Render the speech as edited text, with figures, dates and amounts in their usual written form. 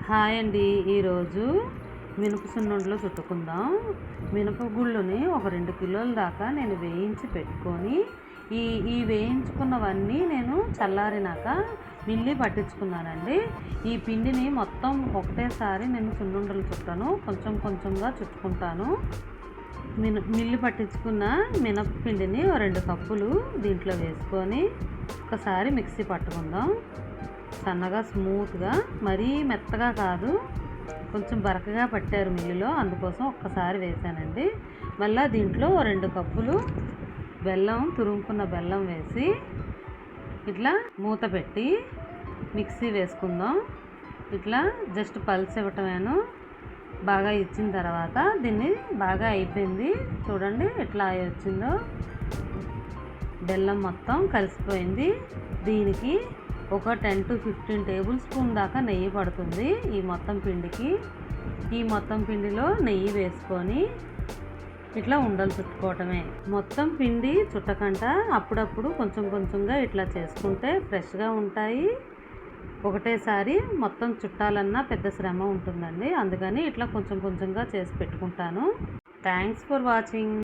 Hi అండి. ఈరోజు మినప సున్నుండలు చుట్టుకుందాం. మినపగుళ్ళుని ఒక 2 కిలోల దాకా నేను వేయించి పెట్టుకొని ఈ ఈ వేయించుకున్నవన్నీ నేను చల్లారినాక మిల్లి పట్టించుకున్నానండి. ఈ పిండిని మొత్తం ఒకటేసారి నేను సున్నుండలు చుట్టను, కొంచెం కొంచెంగా చుట్టుకుంటాను. మిల్లి పట్టించుకున్న మినపపిండిని 2 కప్పులు దీంట్లో వేసుకొని ఒకసారి మిక్సీ పట్టుకుందాం. సన్నగా స్మూత్గా, మరీ మెత్తగా కాదు, కొంచెం బరకగా పట్టారు మిల్లులో, అందుకోసం ఒక్కసారి వేసానండి. మళ్ళీ దీంట్లో 2 కప్పులు బెల్లం, తురుముకున్న బెల్లం వేసి ఇట్లా మూత పెట్టి మిక్సీ వేసుకుందాం. ఇట్లా జస్ట్ పల్స్ ఇవ్వటమేను. బాగా ఇచ్చిన తర్వాత దీన్ని బాగా అయిపోయింది చూడండి ఎట్లా వచ్చిందో. బెల్లం మొత్తం కలిసిపోయింది. దీనికి ఒక 10 to 15 టేబుల్ స్పూన్ దాకా నెయ్యి పడుతుంది ఈ మొత్తం పిండికి. ఈ మొత్తం పిండిలో నెయ్యి వేసుకొని ఇట్లా ఉండలు చుట్టుకోవటమే. మొత్తం పిండి చుట్టకంట అప్పుడప్పుడు కొంచెం కొంచెంగా ఇట్లా చేసుకుంటే ఫ్రెష్గా ఉంటాయి. ఒకటేసారి మొత్తం చుట్టాలన్నా పెద్ద శ్రమ ఉంటుందండి, అందుకని ఇట్లా కొంచెం కొంచెంగా చేసి పెట్టుకుంటాను. Thanks for watching.